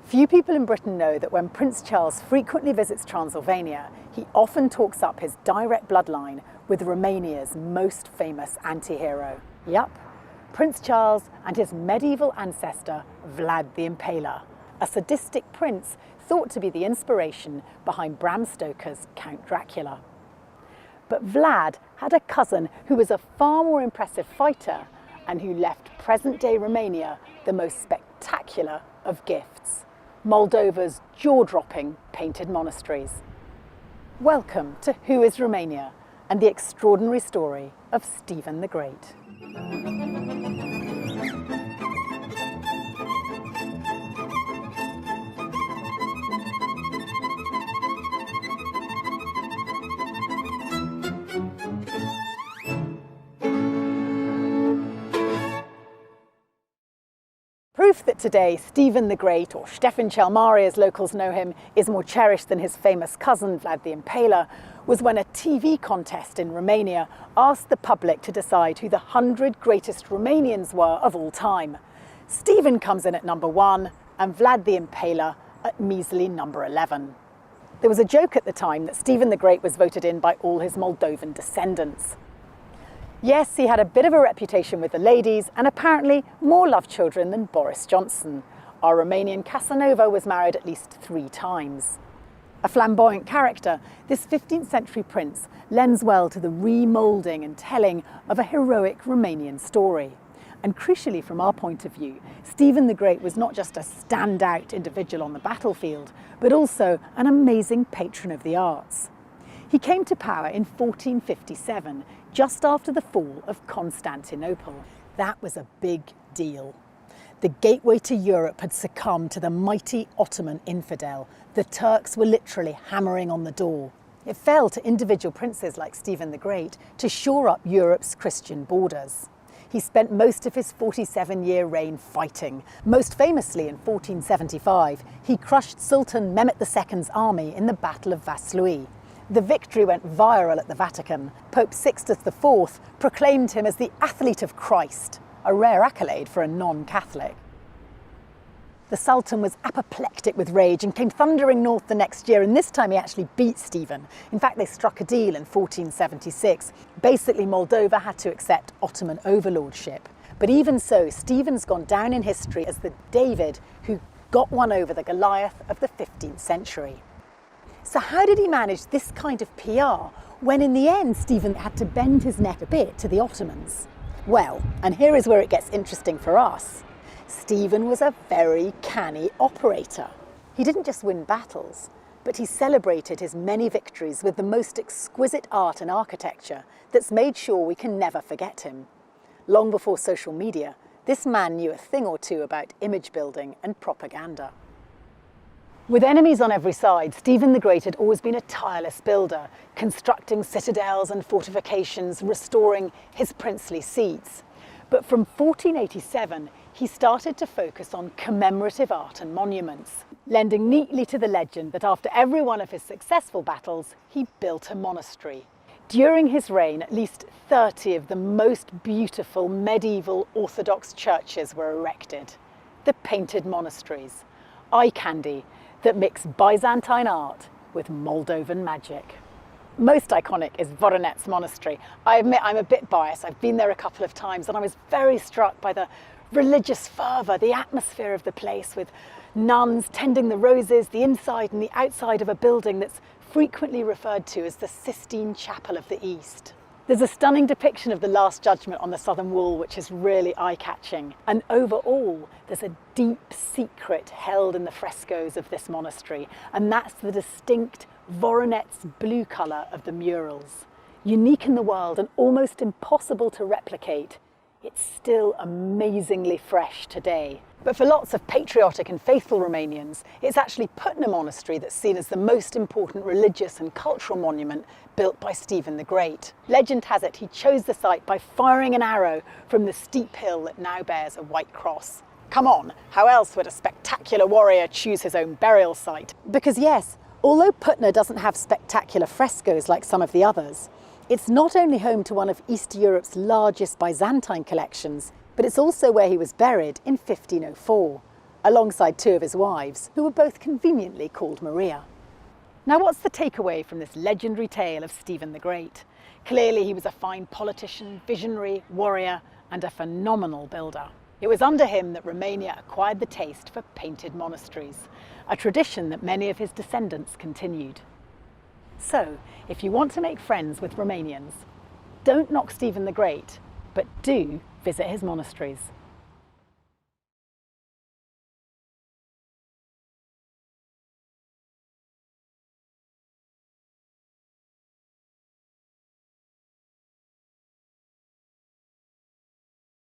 Few people in Britain know that when Prince Charles frequently visits Transylvania, he often talks up his direct bloodline with Romania's most famous anti-hero. Yup, Prince Charles and his medieval ancestor Vlad the Impaler, a sadistic prince thought to be the inspiration behind Bram Stoker's Count Dracula. But Vlad had a cousin who was a far more impressive fighter and who left present-day Romania the most spectacular of gifts: Moldova's jaw-dropping painted monasteries. Welcome to Who is Romania and the extraordinary story of Stephen the Great. Proof that today Stephen the Great, or Ștefan cel Mare as locals know him, is more cherished than his famous cousin Vlad the Impaler was when a TV contest in Romania asked the public to decide who the 100 greatest Romanians were of all time. Stephen comes in at number 1 and Vlad the Impaler at measly number 11. There was a joke at the time that Stephen the Great was voted in by all his Moldovan descendants. Yes, he had a bit of a reputation with the ladies and apparently more love children than Boris Johnson. Our Romanian Casanova was married at least 3 times. A flamboyant character, this 15th century prince lends well to the remoulding and telling of a heroic Romanian story. And crucially from our point of view, Stephen the Great was not just a standout individual on the battlefield, but also an amazing patron of the arts. He came to power in 1457, just after the fall of Constantinople. That was a big deal. The gateway to Europe had succumbed to the mighty Ottoman infidel. The Turks were literally hammering on the door. It fell to individual princes like Stephen the Great to shore up Europe's Christian borders. He spent most of his 47-year reign fighting. Most famously in 1475, he crushed Sultan Mehmet II's army in the Battle of Vaslui. The victory went viral at the Vatican. Pope Sixtus IV proclaimed him as the athlete of Christ, a rare accolade for a non-Catholic. The Sultan was apoplectic with rage and came thundering north the next year, and this time he actually beat Stephen. In fact, they struck a deal in 1476. Basically, Moldova had to accept Ottoman overlordship. But even so, Stephen's gone down in history as the David who got one over the Goliath of the 15th century. So how did he manage this kind of PR when in the end Stephen had to bend his neck a bit to the Ottomans? Well, and here is where it gets interesting for us. Stephen was a very canny operator. He didn't just win battles, but he celebrated his many victories with the most exquisite art and architecture that's made sure we can never forget him. Long before social media, this man knew a thing or two about image building and propaganda. With enemies on every side, Stephen the Great had always been a tireless builder, constructing citadels and fortifications, restoring his princely seats. But from 1487, he started to focus on commemorative art and monuments, lending neatly to the legend that after every one of his successful battles, he built a monastery. During his reign, at least 30 of the most beautiful medieval Orthodox churches were erected. The painted monasteries, eye candy, that mix Byzantine art with Moldovan magic. Most iconic is Voronezh Monastery. I admit I'm a bit biased. I've been there a couple of times and I was very struck by the religious fervour, the atmosphere of the place, with nuns tending the roses, the inside and the outside of a building that's frequently referred to as the Sistine Chapel of the East. There's a stunning depiction of the Last Judgment on the southern wall, which is really eye-catching. And overall, there's a deep secret held in the frescoes of this monastery, and that's the distinct Voronezh blue colour of the murals. Unique in the world and almost impossible to replicate, it's still amazingly fresh today. But for lots of patriotic and faithful Romanians, it's actually Putna Monastery that's seen as the most important religious and cultural monument built by Stephen the Great. Legend has it he chose the site by firing an arrow from the steep hill that now bears a white cross. Come on, how else would a spectacular warrior choose his own burial site? Because yes, although Putna doesn't have spectacular frescoes like some of the others, it's not only home to one of East Europe's largest Byzantine collections, but it's also where he was buried in 1504. alongside two of his wives, who were both conveniently called Maria. Now, what's the takeaway from this legendary tale of Stephen the Great? Clearly, he was a fine politician, visionary, warrior, and a phenomenal builder. It was under him that Romania acquired the taste for painted monasteries, a tradition that many of his descendants continued. So, if you want to make friends with Romanians, don't knock Stephen the Great, but do visit his monasteries.